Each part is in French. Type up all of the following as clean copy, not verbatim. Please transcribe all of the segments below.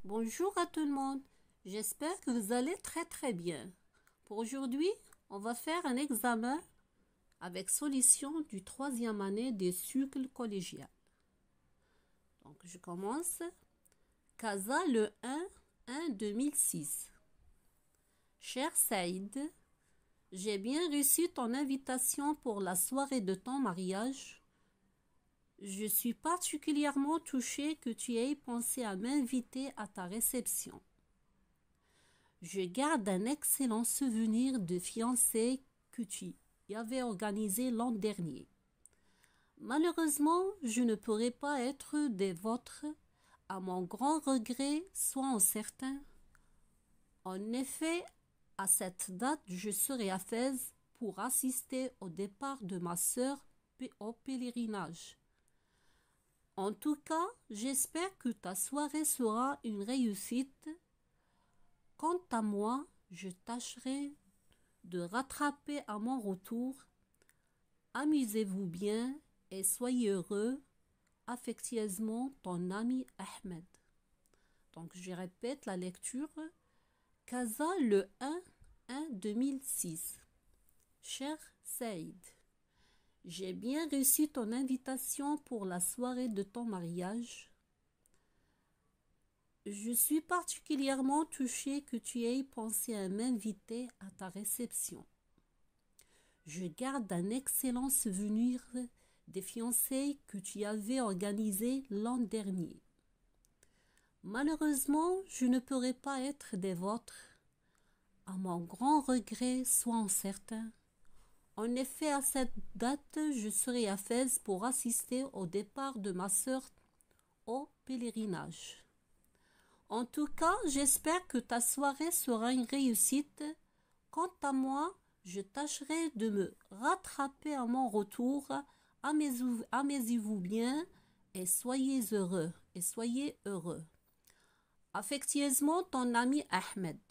Bonjour à tout le monde. J'espère que vous allez très bien. Pour aujourd'hui, on va faire un examen avec solution du troisième année des cycles collégiaux. Donc, je commence. Casa le 1 2006. Cher Saïd, j'ai bien reçu ton invitation pour la soirée de ton mariage. Je suis particulièrement touchée que tu aies pensé à m'inviter à ta réception. Je garde un excellent souvenir de fiançailles que tu y avais organisé l'an dernier. Malheureusement, je ne pourrai pas être des vôtres, à mon grand regret, sois-en certain. En effet, à cette date, je serai à Fès pour assister au départ de ma sœur au pèlerinage. En tout cas, j'espère que ta soirée sera une réussite. Quant à moi, je tâcherai de rattraper à mon retour. Amusez-vous bien et soyez heureux. Affectueusement, ton ami Ahmed. Donc, je répète la lecture. Casa le 1 2006. Cher Saïd, j'ai bien reçu ton invitation pour la soirée de ton mariage. Je suis particulièrement touchée que tu aies pensé à m'inviter à ta réception. Je garde un excellent souvenir des fiançailles que tu avais organisées l'an dernier. Malheureusement, je ne pourrai pas être des vôtres. À mon grand regret, sois-en certain. En effet, à cette date, je serai à Fès pour assister au départ de ma sœur au pèlerinage. En tout cas, j'espère que ta soirée sera une réussite. Quant à moi, je tâcherai de me rattraper à mon retour. Amusez-vous bien et soyez heureux et soyez heureux. Affectueusement, ton ami Ahmed.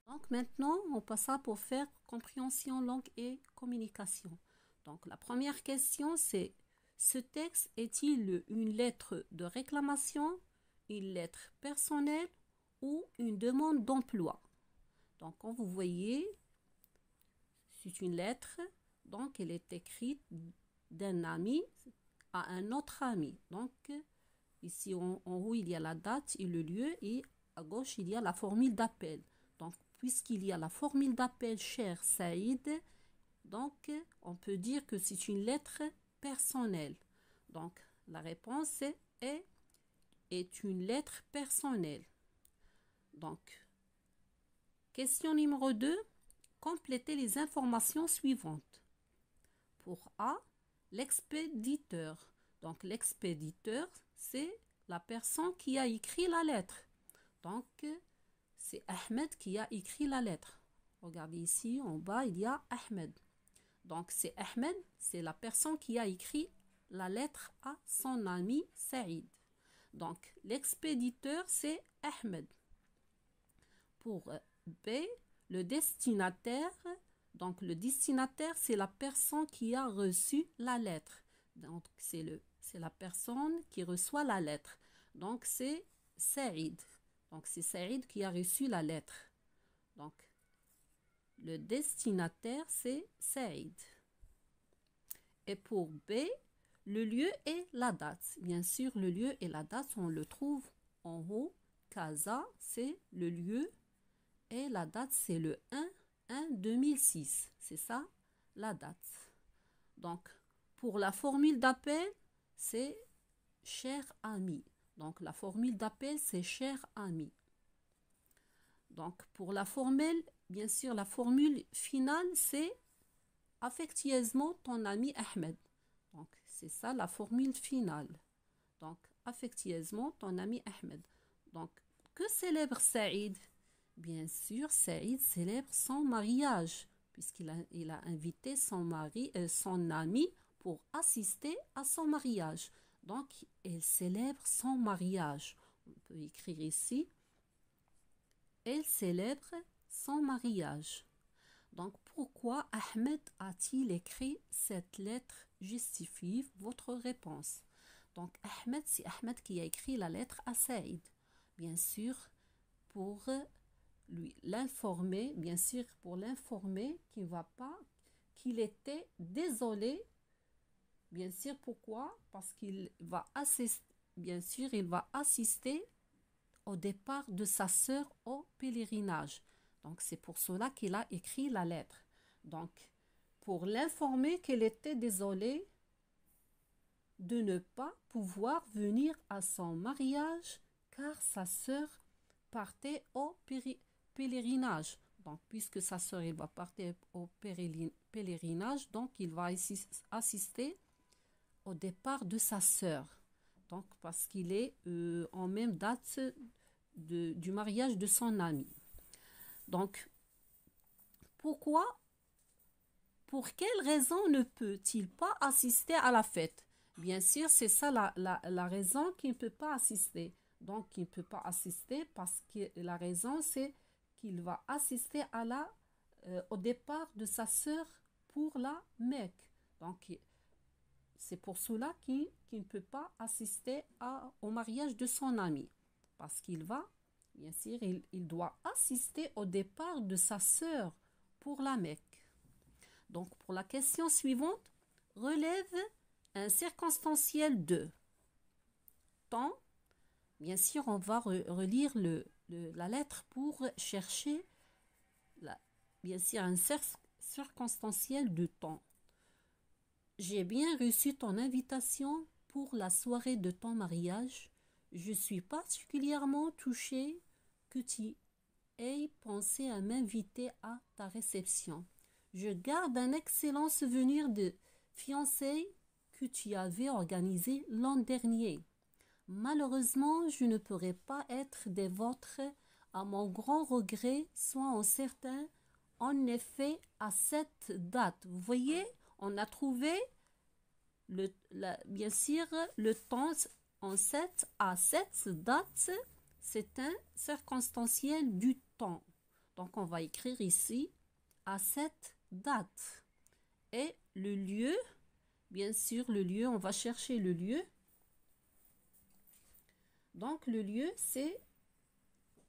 Donc maintenant, on passera pour faire compréhension langue et communication. Donc la première question, c'est: ce texte est-il une lettre de réclamation, une lettre personnelle ou une demande d'emploi? Donc, comme vous voyez, c'est une lettre, donc elle est écrite d'un ami à un autre ami. Donc, ici en haut, il y a la date et le lieu, et à gauche, il y a la formule d'appel. Donc, puisqu'il y a la formule d'appel cher Saïd, donc on peut dire que c'est une lettre personnelle. Donc, la réponse est une lettre personnelle. Donc, question numéro 2. Complétez les informations suivantes. Pour A, l'expéditeur. Donc, l'expéditeur, c'est la personne qui a écrit la lettre. Donc, c'est Ahmed qui a écrit la lettre. Regardez ici, en bas, il y a Ahmed. Donc, c'est Ahmed, c'est la personne qui a écrit la lettre à son ami Saïd. Donc, l'expéditeur, c'est Ahmed. Pour B, le destinataire. Donc, le destinataire, c'est la personne qui a reçu la lettre. Donc, c'est la personne qui reçoit la lettre. Donc, c'est Saïd. Donc, c'est Saïd qui a reçu la lettre. Donc, le destinataire, c'est Saïd. Et pour B, le lieu et la date. Bien sûr, le lieu et la date, on le trouve en haut. Casa, c'est le lieu. Et la date, c'est le 1 2006. C'est ça, la date. Donc, pour la formule d'appel, c'est cher ami. Donc, la formule d'appel, c'est cher ami. Donc, pour la formule, bien sûr, la formule finale, c'est affectueusement ton ami Ahmed. Donc, c'est ça la formule finale. Donc, affectueusement ton ami Ahmed. Donc, que célèbre Saïd? Bien sûr, Saïd célèbre son mariage, puisqu'il a invité son ami pour assister à son mariage. Donc, il célèbre son mariage. On peut écrire ici: elle célèbre son mariage. Donc, pourquoi Ahmed a-t-il écrit cette lettre? Justifie votre réponse. Donc, Ahmed, c'est Ahmed qui a écrit la lettre à Saïd. Bien sûr, pour l'informer, qu'il va pas, qu'il était désolé. Bien sûr, pourquoi? Parce qu'il va assister, bien sûr, il va assister au départ de sa sœur au pèlerinage. Donc, c'est pour cela qu'il a écrit la lettre. Donc, pour l'informer qu'il était désolé de ne pas pouvoir venir à son mariage car sa sœur partait au pèlerinage. Donc, puisque sa sœur il va partir au pèlerinage, donc il va assister au départ de sa sœur. Donc, parce qu'il est en même date du mariage de son ami. Donc, pourquoi, pour quelle raison ne peut-il pas assister à la fête? Bien sûr, c'est ça la raison qu'il ne peut pas assister. Donc, il ne peut pas assister parce que la raison, c'est qu'il va assister au départ de sa sœur pour la Mecque. Donc, c'est pour cela qu'il ne peut pas assister au mariage de son ami. Parce qu'il va, bien sûr, il doit assister au départ de sa sœur pour la Mecque. Donc, pour la question suivante, relève un circonstanciel de temps. Bien sûr, on va relire la lettre pour chercher, bien sûr, un circonstanciel de temps. J'ai bien reçu ton invitation pour la soirée de ton mariage. Je suis particulièrement touchée que tu aies pensé à m'inviter à ta réception. Je garde un excellent souvenir de fiançailles que tu avais organisé l'an dernier. Malheureusement, je ne pourrai pas être des vôtres à mon grand regret, soyons certains. En effet, à cette date, vous voyez, on a trouvé bien sûr le temps à cette date, c'est un circonstanciel du temps. Donc, on va écrire ici à cette date. Et le lieu, bien sûr, le lieu, on va chercher le lieu. Donc, le lieu, c'est,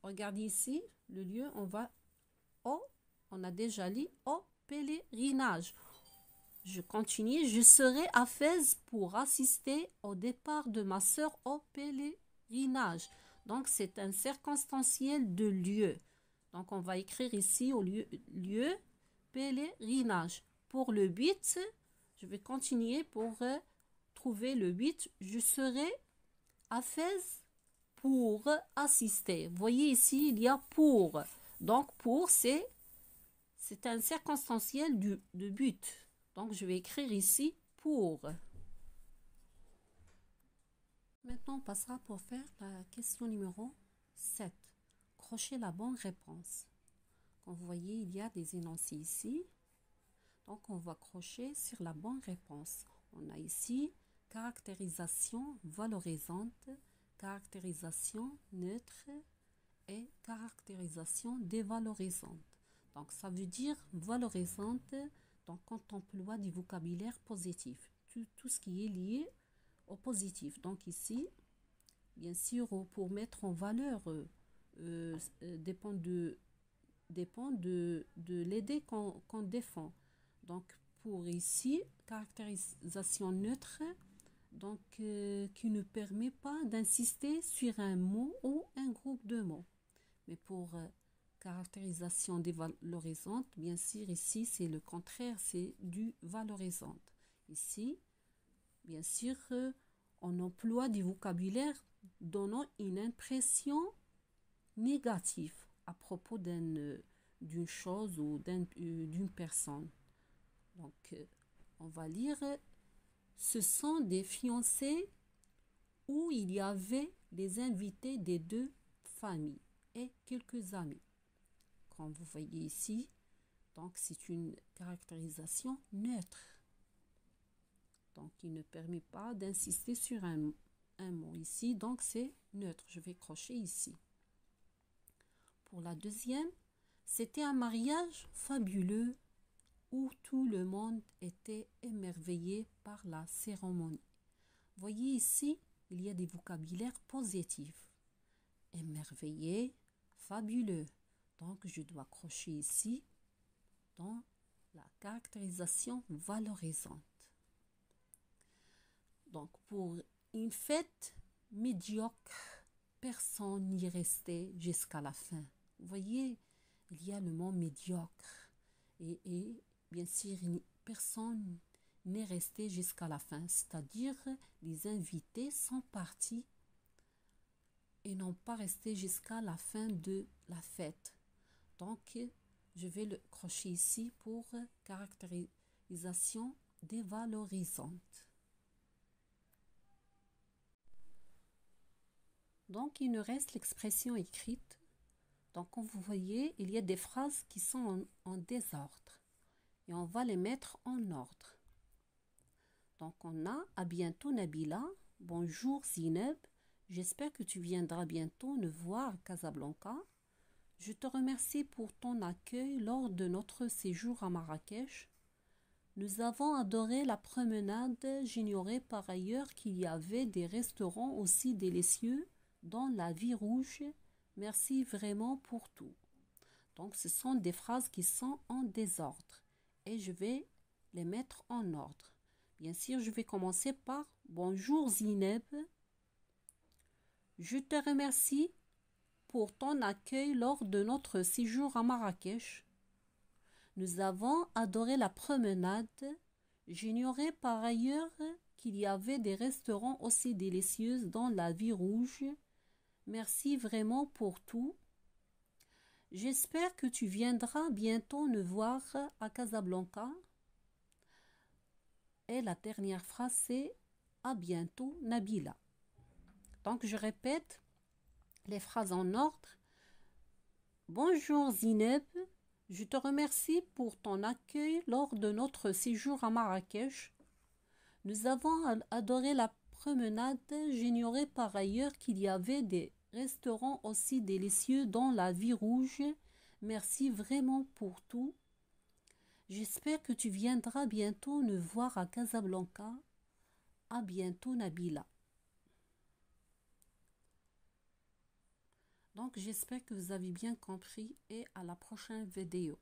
regardez ici, le lieu, on a déjà lu au pèlerinage. Je continue, je serai à Fès pour assister au départ de ma sœur au pèlerinage. Donc, c'est un circonstanciel de lieu. Donc, on va écrire ici au lieu pèlerinage. Pour le but, je vais continuer pour trouver le but. Je serai à Fès pour assister. Vous voyez ici, il y a pour. Donc, pour, c'est un circonstanciel de but. Donc, je vais écrire ici pour. Maintenant, on passera pour faire la question numéro 7. Crochez la bonne réponse. Comme vous voyez, il y a des énoncés ici. Donc, on va crocher sur la bonne réponse. On a ici caractérisation valorisante, caractérisation neutre et caractérisation dévalorisante. Donc, ça veut dire valorisante, donc quand on emploie du vocabulaire positif, tout ce qui est lié au positif. Donc ici, bien sûr, pour mettre en valeur, dépend de l'idée qu'on défend. Donc, pour ici, caractérisation neutre, donc qui ne permet pas d'insister sur un mot ou un groupe de mots. Mais pour caractérisation dévalorisante, bien sûr, ici, c'est le contraire, c'est du valorisante. Ici, bien sûr, on emploie du vocabulaire donnant une impression négative à propos d'une chose ou d'une personne. Donc, on va lire, ce sont des fiancés où il y avait des invités des deux familles et quelques amis. Comme vous voyez ici, donc c'est une caractérisation neutre. Donc, il ne permet pas d'insister sur un mot ici. Donc, c'est neutre. Je vais crocher ici. Pour la deuxième, c'était un mariage fabuleux où tout le monde était émerveillé par la cérémonie. Voyez ici, il y a des vocabulaires positifs. Émerveillé, fabuleux. Donc, je dois crocher ici dans la caractérisation valorisante. Donc, pour une fête médiocre, personne n'y restait jusqu'à la fin. Vous voyez, il y a le mot médiocre. Et bien sûr, personne n'est resté jusqu'à la fin. C'est-à-dire, les invités sont partis et n'ont pas resté jusqu'à la fin de la fête. Donc, je vais le crocher ici pour caractérisation dévalorisante. Donc, il nous reste l'expression écrite. Donc, comme vous voyez, il y a des phrases qui sont en désordre. Et on va les mettre en ordre. Donc, on a « À bientôt Nabila »,« Bonjour Zineb »,« J'espère que tu viendras bientôt nous voir à Casablanca ». « Je te remercie pour ton accueil lors de notre séjour à Marrakech. Nous avons adoré la promenade. J'ignorais par ailleurs qu'il y avait des restaurants aussi délicieux dans la Vie Rouge. Merci vraiment pour tout. » Donc, ce sont des phrases qui sont en désordre et je vais les mettre en ordre. Bien sûr, je vais commencer par « Bonjour Zineb. Je te remercie pour ton accueil lors de notre séjour à Marrakech. Nous avons adoré la promenade. J'ignorais par ailleurs qu'il y avait des restaurants aussi délicieux dans la Vie Rouge. Merci vraiment pour tout. J'espère que tu viendras bientôt nous voir à Casablanca. Et la dernière phrase, c'est « À bientôt Nabila ». Donc, je répète les phrases en ordre. Bonjour Zineb, je te remercie pour ton accueil lors de notre séjour à Marrakech. Nous avons adoré la promenade. J'ignorais par ailleurs qu'il y avait des restaurants aussi délicieux dans la Vie Rouge. Merci vraiment pour tout. J'espère que tu viendras bientôt nous voir à Casablanca. À bientôt Nabila. Donc, j'espère que vous avez bien compris et à la prochaine vidéo.